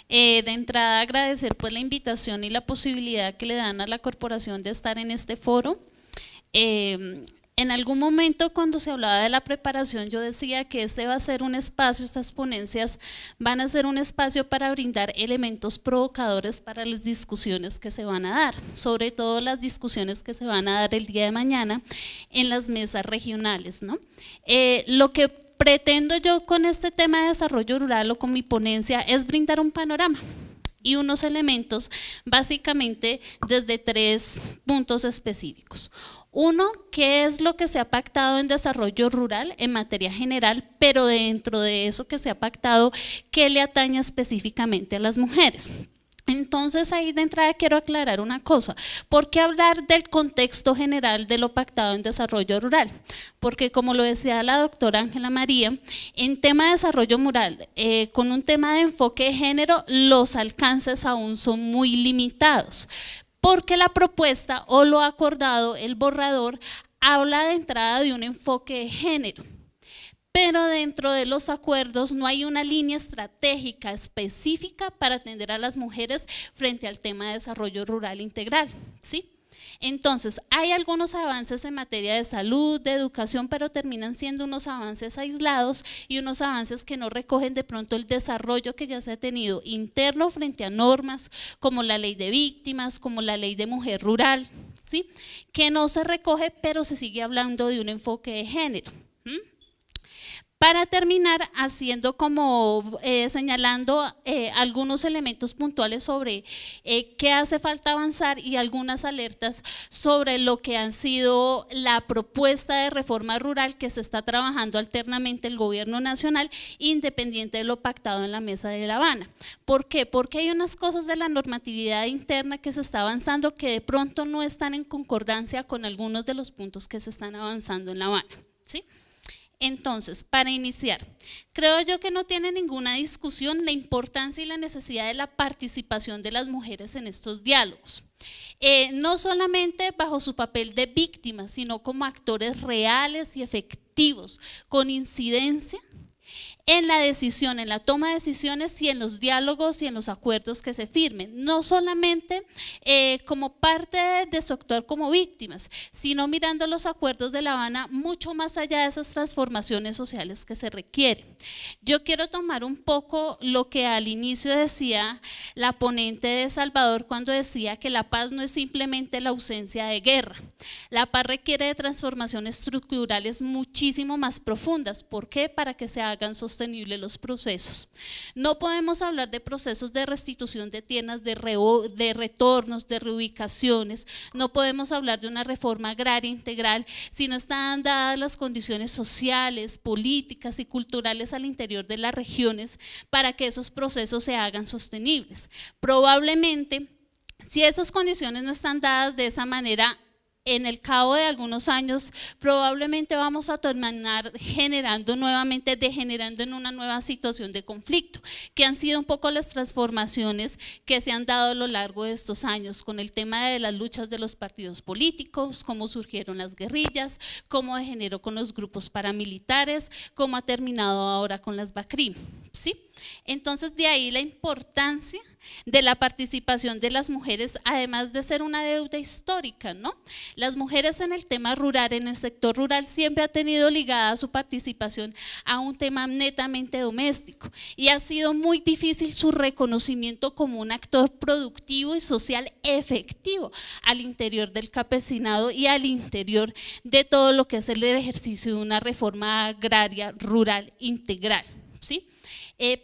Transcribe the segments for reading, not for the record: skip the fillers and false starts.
De entrada agradecer pues la invitación y la posibilidad que le dan a la corporación de estar en este foro. En algún momento cuando se hablaba de la preparación yo decía que este va a ser un espacio, estas ponencias van a ser un espacio para brindar elementos provocadores para las discusiones que se van a dar, sobre todo las discusiones que se van a dar el día de mañana en las mesas regionales, ¿no? Lo que pretendo yo con este tema de desarrollo rural o con mi ponencia es brindar un panorama y unos elementos básicamente desde 3 puntos específicos. Uno, ¿qué es lo que se ha pactado en desarrollo rural en materia general, pero dentro de eso que se ha pactado, qué le atañe específicamente a las mujeres? Entonces ahí de entrada quiero aclarar una cosa, ¿por qué hablar del contexto general de lo pactado en desarrollo rural? Porque como lo decía la doctora Ángela María, en tema de desarrollo rural, con un tema de enfoque de género, los alcances aún son muy limitados, porque la propuesta o lo acordado, el borrador, habla de entrada de un enfoque de género. Pero dentro de los acuerdos no hay una línea estratégica específica para atender a las mujeres frente al tema de desarrollo rural integral, ¿sí? Entonces, hay algunos avances en materia de salud, de educación, pero terminan siendo unos avances aislados y unos avances que no recogen de pronto el desarrollo que ya se ha tenido interno frente a normas como la ley de víctimas, como la ley de mujer rural, ¿sí? Que no se recoge, pero se sigue hablando de un enfoque de género. Para terminar, haciendo como señalando algunos elementos puntuales sobre qué hace falta avanzar y algunas alertas sobre lo que han sido la propuesta de reforma rural que se está trabajando alternamente el gobierno nacional, independiente de lo pactado en la mesa de La Habana. ¿Por qué? Porque hay unas cosas de la normatividad interna que se está avanzando que de pronto no están en concordancia con algunos de los puntos que se están avanzando en La Habana, ¿sí? Entonces, para iniciar, creo yo que no tiene ninguna discusión la importancia y la necesidad de la participación de las mujeres en estos diálogos. No solamente bajo su papel de víctimas, sino como actores reales y efectivos, con incidencia en la decisión, en la toma de decisiones y en los diálogos y en los acuerdos que se firmen, no solamente como parte de su actuar como víctimas, sino mirando los acuerdos de La Habana mucho más allá de esas transformaciones sociales que se requieren. Yo quiero tomar un poco lo que al inicio decía la ponente de Salvador cuando decía que la paz no es simplemente la ausencia de guerra, la paz requiere de transformaciones estructurales muchísimo más profundas. ¿Por qué? Para que se hagan sostenibles los procesos. No podemos hablar de procesos de restitución de tierras, de retornos, de reubicaciones, no podemos hablar de una reforma agraria integral si no están dadas las condiciones sociales, políticas y culturales al interior de las regiones para que esos procesos se hagan sostenibles. Probablemente, si esas condiciones no están dadas de esa manera, en el cabo de algunos años probablemente vamos a terminar degenerando en una nueva situación de conflicto, que han sido un poco las transformaciones que se han dado a lo largo de estos años con el tema de las luchas de los partidos políticos, cómo surgieron las guerrillas, cómo degeneró con los grupos paramilitares, cómo ha terminado ahora con las BACRIM, ¿sí? Entonces de ahí la importancia de la participación de las mujeres, además de ser una deuda histórica, ¿no? Las mujeres en el tema rural, en el sector rural, siempre ha tenido ligada su participación a un tema netamente doméstico y ha sido muy difícil su reconocimiento como un actor productivo y social efectivo al interior del campesinado y al interior de todo lo que es el ejercicio de una reforma agraria rural integral, ¿sí?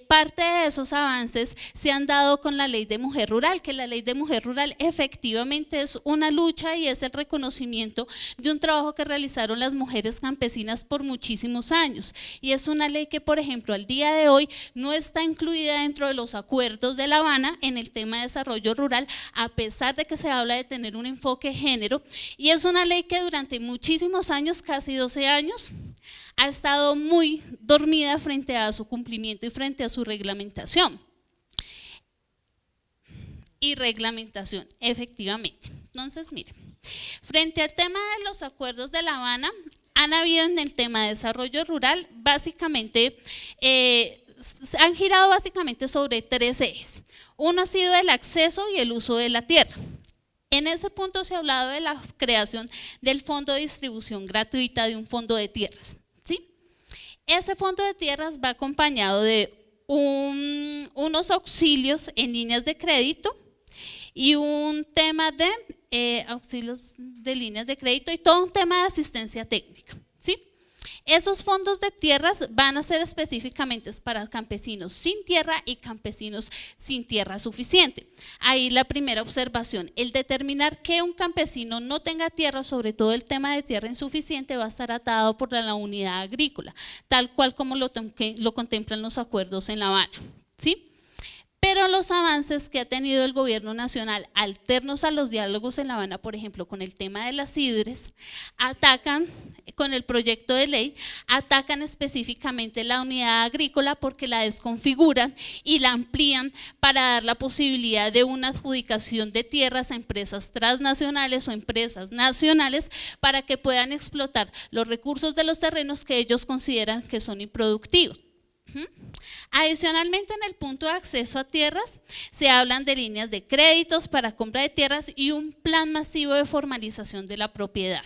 Parte de esos avances se han dado con la ley de mujer rural, que la ley de mujer rural efectivamente es una lucha y es el reconocimiento de un trabajo que realizaron las mujeres campesinas por muchísimos años, y es una ley que por ejemplo al día de hoy no está incluida dentro de los acuerdos de La Habana en el tema de desarrollo rural, a pesar de que se habla de tener un enfoque de género, y es una ley que durante muchísimos años, casi 12 años, ha estado muy dormida frente a su cumplimiento y frente a su reglamentación. Y reglamentación, efectivamente. Entonces, miren, frente al tema de los acuerdos de La Habana, han habido en el tema de desarrollo rural básicamente han girado básicamente sobre 3 ejes. Uno ha sido el acceso y el uso de la tierra. En ese punto se ha hablado de la creación del fondo de distribución gratuita de un fondo de tierras, ¿sí? Ese fondo de tierras va acompañado de unos auxilios en líneas de crédito y un tema de auxilios de líneas de crédito y todo un tema de asistencia técnica, ¿sí? Esos fondos de tierras van a ser específicamente para campesinos sin tierra y campesinos sin tierra suficiente. Ahí la primera observación, el determinar que un campesino no tenga tierra, sobre todo el tema de tierra insuficiente, va a estar atado por la unidad agrícola, tal cual como lo contemplan los acuerdos en La Habana, ¿sí? Pero los avances que ha tenido el gobierno nacional alternos a los diálogos en La Habana, por ejemplo, con el tema de las sidres, atacan, con el proyecto de ley, atacan específicamente la unidad agrícola porque la desconfiguran y la amplían para dar la posibilidad de una adjudicación de tierras a empresas transnacionales o empresas nacionales para que puedan explotar los recursos de los terrenos que ellos consideran que son improductivos. Adicionalmente, en el punto de acceso a tierras se hablan de líneas de créditos para compra de tierras y un plan masivo de formalización de la propiedad.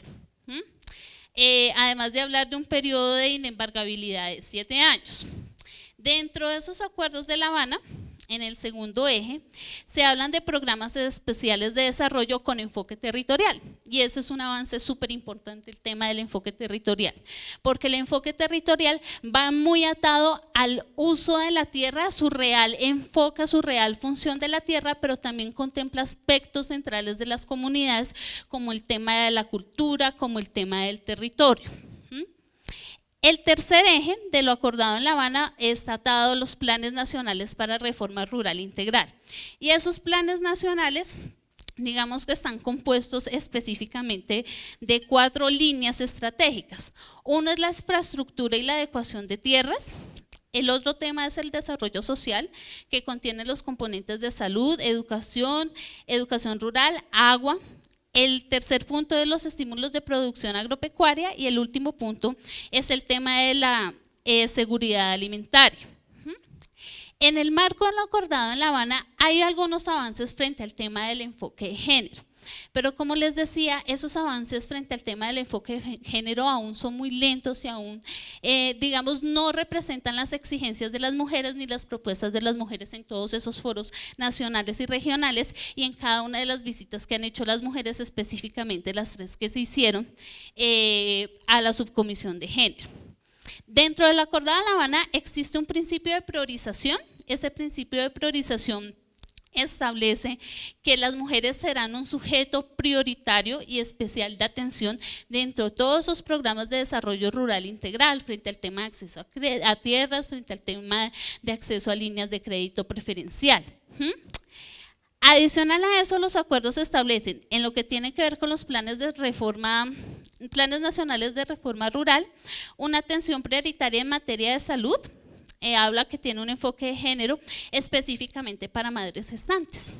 Además de hablar de un periodo de inembargabilidad de 7 años. Dentro de esos acuerdos de La Habana, en el segundo eje, se hablan de programas especiales de desarrollo con enfoque territorial. Y eso es un avance súper importante, el tema del enfoque territorial. Porque el enfoque territorial va muy atado al uso de la tierra, a su real enfoque, a su real función de la tierra, pero también contempla aspectos centrales de las comunidades, como el tema de la cultura, como el tema del territorio. El tercer eje de lo acordado en La Habana está atado a los planes nacionales para reforma rural integral. Y esos planes nacionales, digamos que están compuestos específicamente de 4 líneas estratégicas. Uno es la infraestructura y la adecuación de tierras. El otro tema es el desarrollo social, que contiene los componentes de salud, educación rural, agua. El tercer punto es los estímulos de producción agropecuaria y el último punto es el tema de la seguridad alimentaria. En el marco de lo acordado en La Habana hay algunos avances frente al tema del enfoque de género, pero como les decía, esos avances frente al tema del enfoque de género aún son muy lentos y aún, digamos, no representan las exigencias de las mujeres ni las propuestas de las mujeres en todos esos foros nacionales y regionales y en cada una de las visitas que han hecho las mujeres, específicamente las 3 que se hicieron a la subcomisión de género. Dentro del acordado de La Habana existe un principio de priorización. Ese principio de priorización establece que las mujeres serán un sujeto prioritario y especial de atención dentro de todos esos programas de desarrollo rural integral, frente al tema de acceso a tierras, frente al tema de acceso a líneas de crédito preferencial. Adicional a eso, los acuerdos establecen en lo que tiene que ver con los planes nacionales de reforma rural, una atención prioritaria en materia de salud. Habla que tiene un enfoque de género específicamente para madres gestantes.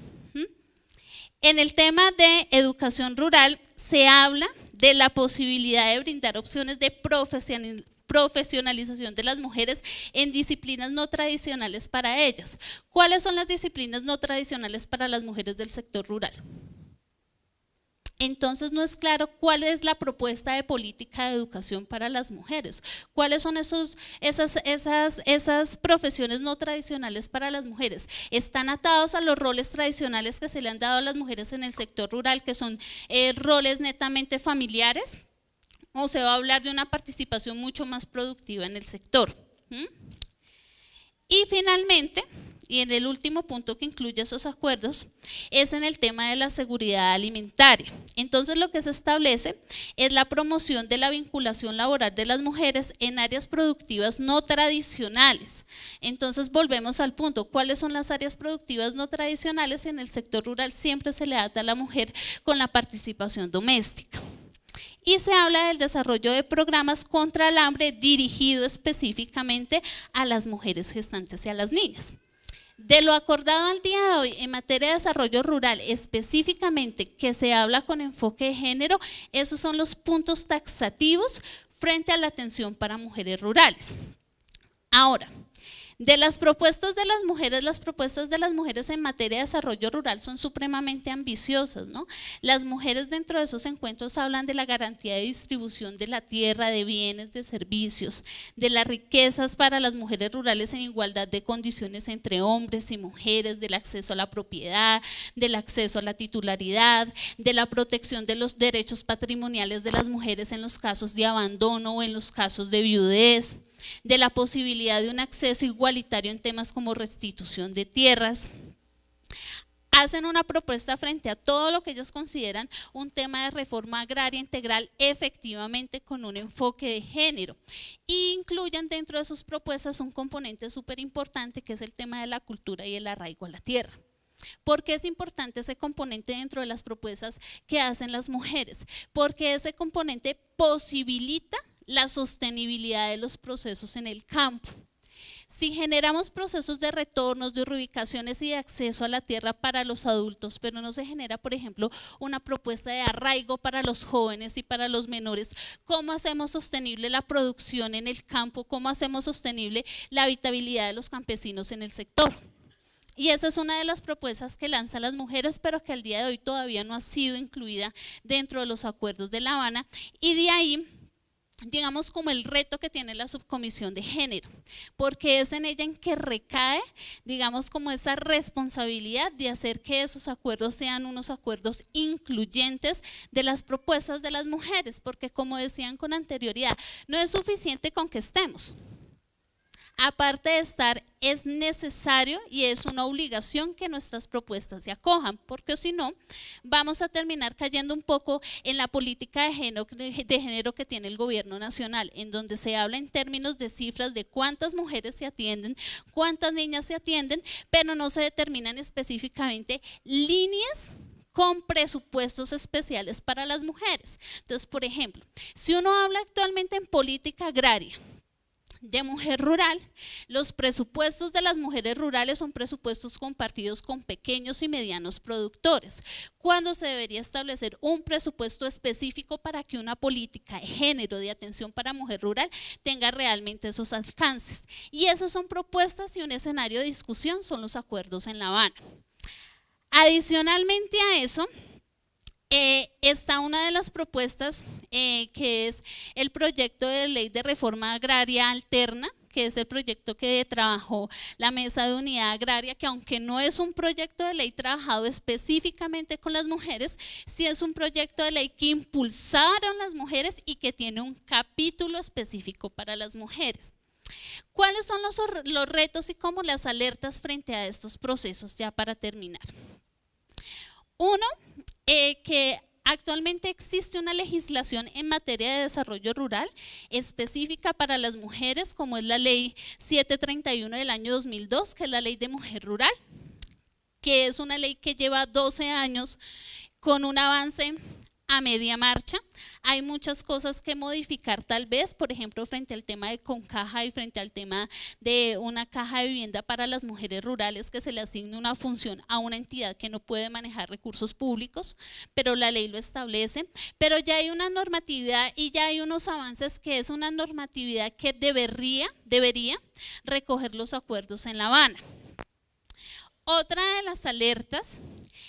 En el tema de educación rural se habla de la posibilidad de brindar opciones de profesionalización de las mujeres en disciplinas no tradicionales para ellas. ¿Cuáles son las disciplinas no tradicionales para las mujeres del sector rural? Entonces no es claro cuál es la propuesta de política de educación para las mujeres, cuáles son esas profesiones no tradicionales para las mujeres. ¿Están atados a los roles tradicionales que se le han dado a las mujeres en el sector rural, que son roles netamente familiares? ¿O se va a hablar de una participación mucho más productiva en el sector? Y finalmente, y en el último punto que incluye esos acuerdos, es en el tema de la seguridad alimentaria. Entonces lo que se establece es la promoción de la vinculación laboral de las mujeres en áreas productivas no tradicionales. Entonces volvemos al punto, ¿cuáles son las áreas productivas no tradicionales? En el sector rural siempre se le ata a la mujer con la participación doméstica. Y se habla del desarrollo de programas contra el hambre dirigido específicamente a las mujeres gestantes y a las niñas. De lo acordado al día de hoy en materia de desarrollo rural, específicamente que se habla con enfoque de género, esos son los puntos taxativos frente a la atención para mujeres rurales. Ahora, De las propuestas de las mujeres en materia de desarrollo rural son supremamente ambiciosas, ¿no? Las mujeres dentro de esos encuentros hablan de la garantía de distribución de la tierra, de bienes, de servicios, de las riquezas para las mujeres rurales en igualdad de condiciones entre hombres y mujeres, del acceso a la propiedad, del acceso a la titularidad, de la protección de los derechos patrimoniales de las mujeres en los casos de abandono o en los casos de viudez, de la posibilidad de un acceso igualitario en temas como restitución de tierras. Hacen una propuesta frente a todo lo que ellos consideran un tema de reforma agraria integral, efectivamente con un enfoque de género, e incluyen dentro de sus propuestas un componente súper importante que es el tema de la cultura y el arraigo a la tierra. ¿Por qué es importante ese componente dentro de las propuestas que hacen las mujeres? Porque ese componente posibilita la sostenibilidad de los procesos en el campo. Si generamos procesos de retornos, de reubicaciones y de acceso a la tierra para los adultos, pero no se genera, por ejemplo, una propuesta de arraigo para los jóvenes y para los menores, ¿cómo hacemos sostenible la producción en el campo? ¿Cómo hacemos sostenible la habitabilidad de los campesinos en el sector? Y esa es una de las propuestas que lanzan las mujeres, pero que al día de hoy todavía no ha sido incluida dentro de los acuerdos de La Habana, y de ahí digamos como el reto que tiene la subcomisión de género, porque es en ella en que recae, digamos como esa responsabilidad de hacer que esos acuerdos sean unos acuerdos incluyentes de las propuestas de las mujeres, porque como decían con anterioridad, no es suficiente con que estemos. Aparte de estar, es necesario y es una obligación que nuestras propuestas se acojan, porque si no, vamos a terminar cayendo un poco en la política de género que tiene el gobierno nacional, en donde se habla en términos de cifras de cuántas mujeres se atienden, cuántas niñas se atienden, pero no se determinan específicamente líneas con presupuestos especiales para las mujeres. Entonces, por ejemplo, si uno habla actualmente en política agraria, de mujer rural, los presupuestos de las mujeres rurales son presupuestos compartidos con pequeños y medianos productores, cuando se debería establecer un presupuesto específico para que una política de género de atención para mujer rural tenga realmente esos alcances. Y esas son propuestas y un escenario de discusión son los acuerdos en La Habana. Adicionalmente a eso, está una de las propuestas que es el proyecto de ley de reforma agraria alterna, que es el proyecto que trabajó la Mesa de Unidad Agraria, que aunque no es un proyecto de ley trabajado específicamente con las mujeres, sí es un proyecto de ley que impulsaron las mujeres y que tiene un capítulo específico para las mujeres. ¿Cuáles son los retos y como las alertas frente a estos procesos? Ya para terminar. Uno, que actualmente existe una legislación en materia de desarrollo rural específica para las mujeres, como es la ley 731 del año 2002, que es la ley de mujer rural, que es una ley que lleva 12 años con un avance a media marcha. Hay muchas cosas que modificar tal vez, por ejemplo, frente al tema de Concaja y frente al tema de una caja de vivienda para las mujeres rurales, que se le asigne una función a una entidad que no puede manejar recursos públicos, pero la ley lo establece. Pero ya hay una normatividad y ya hay unos avances que es una normatividad que debería recoger los acuerdos en La Habana. Otra de las alertas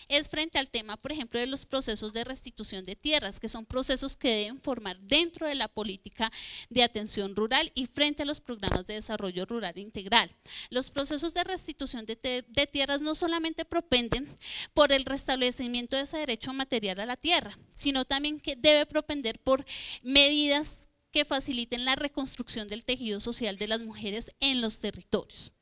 es frente al tema, por ejemplo, de los procesos de restitución de tierras, que son procesos que deben formar dentro de la política de atención rural y frente a los programas de desarrollo rural integral. Los procesos de restitución de tierras no solamente propenden por el restablecimiento de ese derecho material a la tierra, sino también que debe propender por medidas que faciliten la reconstrucción del tejido social de las mujeres en los territorios.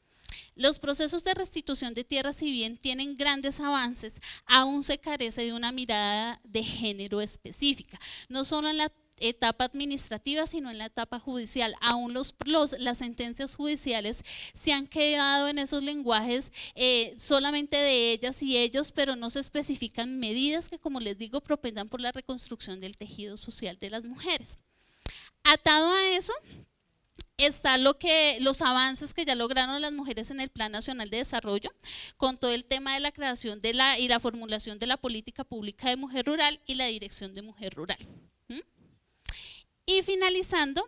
Los procesos de restitución de tierras, si bien tienen grandes avances, aún se carece de una mirada de género específica, no solo en la etapa administrativa, sino en la etapa judicial. Aún las sentencias judiciales se han quedado en esos lenguajes solamente de ellas y ellos, pero no se especifican medidas que, como les digo, propendan por la reconstrucción del tejido social de las mujeres. Atado a eso está los avances que ya lograron las mujeres en el Plan Nacional de Desarrollo, con todo el tema de la creación y la formulación de la política pública de mujer rural y la dirección de mujer rural. Y finalizando,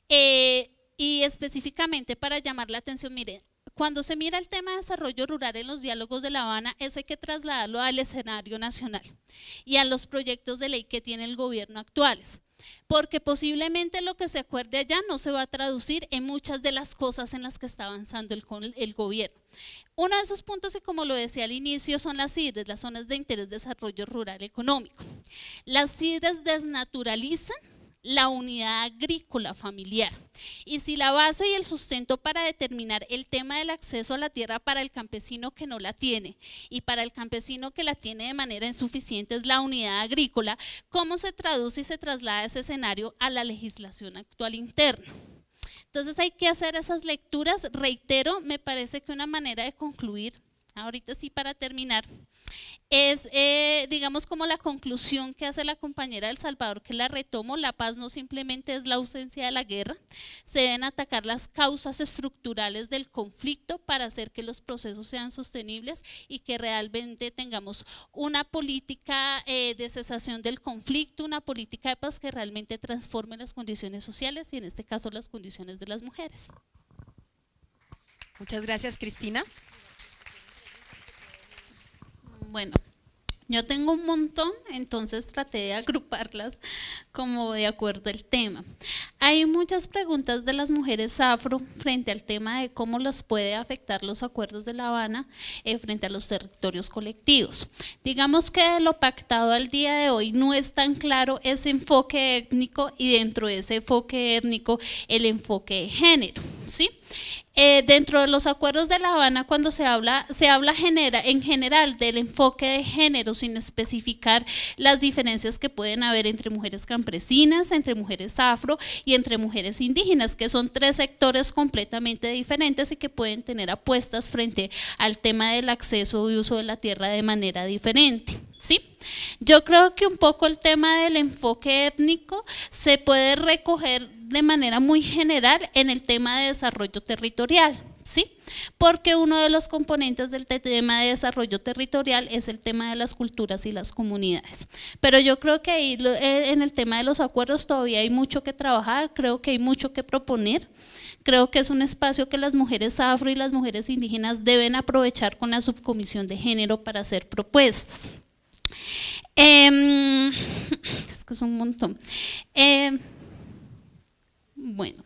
y específicamente para llamar la atención, miren, cuando se mira el tema de desarrollo rural en los diálogos de La Habana, eso hay que trasladarlo al escenario nacional y a los proyectos de ley que tiene el gobierno actuales, porque posiblemente lo que se acuerde allá no se va a traducir en muchas de las cosas en las que está avanzando el gobierno. Uno de esos puntos, y como lo decía al inicio, son las CIDRES, las zonas de interés de desarrollo rural económico. Las CIDRES desnaturalizan la unidad agrícola familiar, y si la base y el sustento para determinar el tema del acceso a la tierra para el campesino que no la tiene y para el campesino que la tiene de manera insuficiente es la unidad agrícola, ¿cómo se traduce y se traslada ese escenario a la legislación actual interna? Entonces hay que hacer esas lecturas. Reitero, me parece que una manera de concluir, ahorita sí para terminar, es digamos como la conclusión que hace la compañera del Salvador, que la retomo: la paz no simplemente es la ausencia de la guerra, se deben atacar las causas estructurales del conflicto para hacer que los procesos sean sostenibles y que realmente tengamos una política de cesación del conflicto, una política de paz que realmente transforme las condiciones sociales y en este caso las condiciones de las mujeres. Muchas gracias, Cristina. Bueno, yo tengo un montón, entonces traté de agruparlas como de acuerdo al tema. Hay muchas preguntas de las mujeres afro frente al tema de cómo las puede afectar los acuerdos de La Habana frente a los territorios colectivos. Digamos que de lo pactado al día de hoy no es tan claro ese enfoque étnico y dentro de ese enfoque étnico el enfoque de género, ¿sí? Dentro de los acuerdos de La Habana, cuando se habla en general del enfoque de género sin especificar las diferencias que pueden haber entre mujeres campesinas, entre mujeres afro y entre mujeres indígenas, que son tres sectores completamente diferentes y que pueden tener apuestas frente al tema del acceso y uso de la tierra de manera diferente, ¿sí? Yo creo que un poco el tema del enfoque étnico se puede recoger de manera muy general en el tema de desarrollo territorial, ¿sí? Porque uno de los componentes del tema de desarrollo territorial es el tema de las culturas y las comunidades. Pero yo creo que ahí en el tema de los acuerdos todavía hay mucho que trabajar, creo que hay mucho que proponer. Creo que es un espacio que las mujeres afro y las mujeres indígenas deben aprovechar con la subcomisión de género para hacer propuestas. Es que es un montón. Bueno.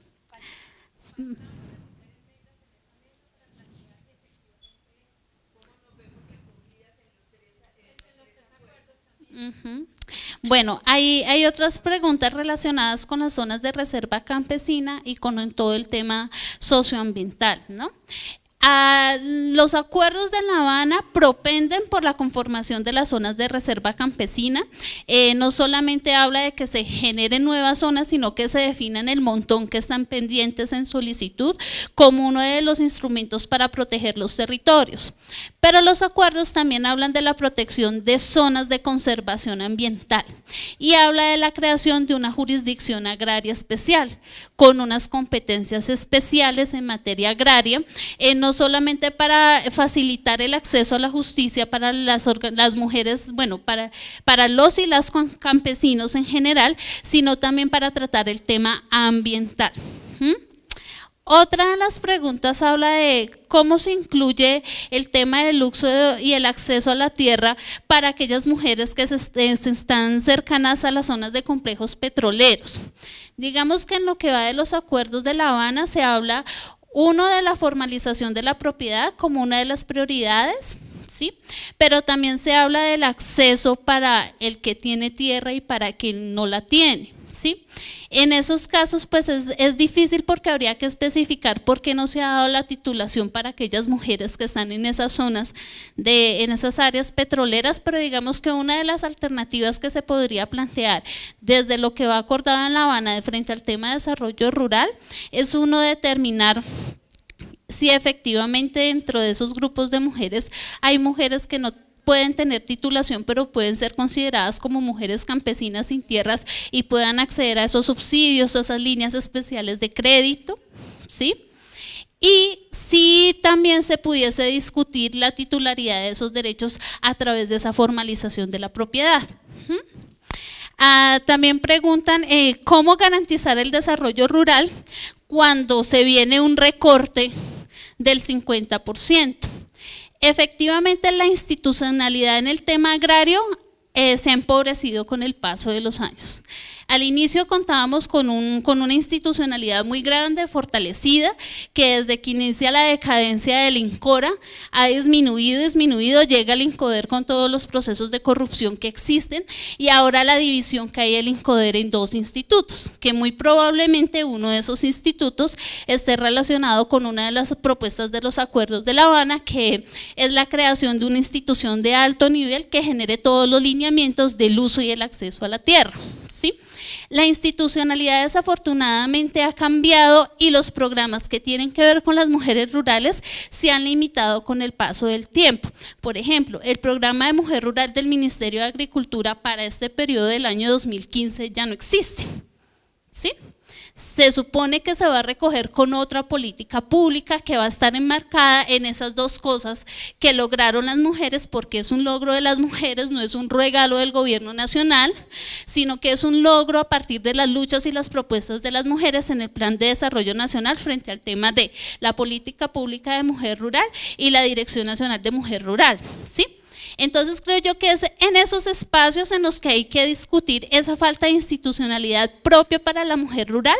Bueno, hay otras preguntas relacionadas con las zonas de reserva campesina y con todo el tema socioambiental, ¿no? Los acuerdos de La Habana propenden por la conformación de las zonas de reserva campesina. No solamente habla de que se generen nuevas zonas, sino que se definan el montón que están pendientes en solicitud como uno de los instrumentos para proteger los territorios. Pero los acuerdos también hablan de la protección de zonas de conservación ambiental y habla de la creación de una jurisdicción agraria especial con unas competencias especiales en materia agraria, no solamente para facilitar el acceso a la justicia para las mujeres, bueno, para los y las campesinos en general, sino también para tratar el tema ambiental. Otra de las preguntas habla de cómo se incluye el tema del uso y el acceso a la tierra para aquellas mujeres que están cercanas a las zonas de complejos petroleros. Digamos que en lo que va de los acuerdos de La Habana se habla de la formalización de la propiedad como una de las prioridades, ¿sí? Pero también se habla del acceso para el que tiene tierra y para quien no la tiene, ¿sí? En esos casos pues es difícil porque habría que especificar por qué no se ha dado la titulación para aquellas mujeres que están en esas zonas, en esas áreas petroleras, pero digamos que una de las alternativas que se podría plantear desde lo que va acordado en La Habana de frente al tema de desarrollo rural es determinar si efectivamente dentro de esos grupos de mujeres hay mujeres que no pueden tener titulación, pero pueden ser consideradas como mujeres campesinas sin tierras y puedan acceder a esos subsidios, a esas líneas especiales de crédito, ¿sí? Y si también se pudiese discutir la titularidad de esos derechos a través de esa formalización de la propiedad. También preguntan cómo garantizar el desarrollo rural cuando se viene un recorte del 50%. Efectivamente, la institucionalidad en el tema agrario se ha empobrecido con el paso de los años. Al inicio contábamos con una institucionalidad muy grande, fortalecida, que desde que inicia la decadencia del INCORA ha disminuido, llega el INCODER con todos los procesos de corrupción que existen y ahora la división que hay del INCODER en dos institutos, que muy probablemente uno de esos institutos esté relacionado con una de las propuestas de los acuerdos de La Habana, que es la creación de una institución de alto nivel que genere todos los lineamientos del uso y el acceso a la tierra, ¿sí? La institucionalidad desafortunadamente ha cambiado y los programas que tienen que ver con las mujeres rurales se han limitado con el paso del tiempo. Por ejemplo, el programa de Mujer Rural del Ministerio de Agricultura para este periodo del año 2015 ya no existe, ¿sí? Se supone que se va a recoger con otra política pública que va a estar enmarcada en esas dos cosas que lograron las mujeres, porque es un logro de las mujeres, no es un regalo del gobierno nacional, sino que es un logro a partir de las luchas y las propuestas de las mujeres en el Plan de Desarrollo Nacional frente al tema de la política pública de mujer rural y la Dirección Nacional de Mujer Rural, ¿sí? Entonces creo yo que es en esos espacios en los que hay que discutir esa falta de institucionalidad propia para la mujer rural,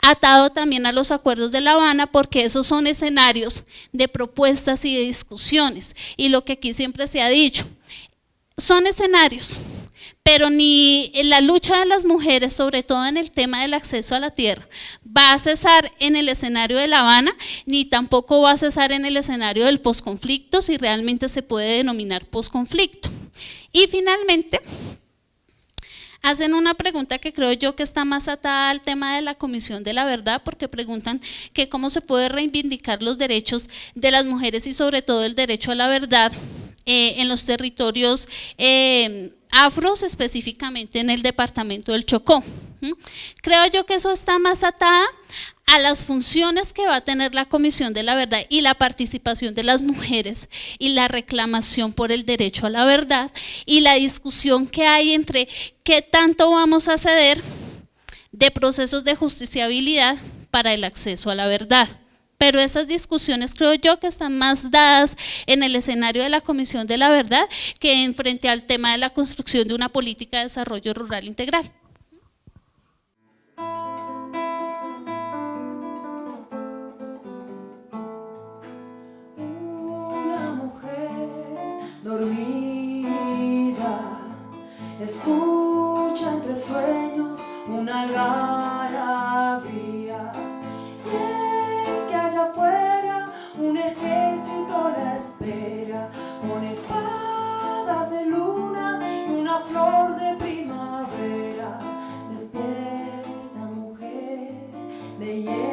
atado también a los acuerdos de La Habana, porque esos son escenarios de propuestas y de discusiones, y lo que aquí siempre se ha dicho, son escenarios, pero ni la lucha de las mujeres, sobre todo en el tema del acceso a la tierra, va a cesar en el escenario de La Habana, ni tampoco va a cesar en el escenario del posconflicto, si realmente se puede denominar posconflicto. Y finalmente, hacen una pregunta que creo yo que está más atada al tema de la Comisión de la Verdad, porque preguntan que cómo se puede reivindicar los derechos de las mujeres y sobre todo el derecho a la verdad en los territorios afros, específicamente en el departamento del Chocó. Creo yo que eso está más atada a las funciones que va a tener la Comisión de la Verdad y la participación de las mujeres y la reclamación por el derecho a la verdad y la discusión que hay entre qué tanto vamos a ceder de procesos de justiciabilidad para el acceso a la verdad. Pero esas discusiones creo yo que están más dadas en el escenario de la Comisión de la Verdad que en frente al tema de la construcción de una política de desarrollo rural integral. Una mujer dormida escucha entre sueños una algarabía. Que allá afuera un ejército la espera, con espadas de luna y una flor de primavera. Despierta, mujer de hierro.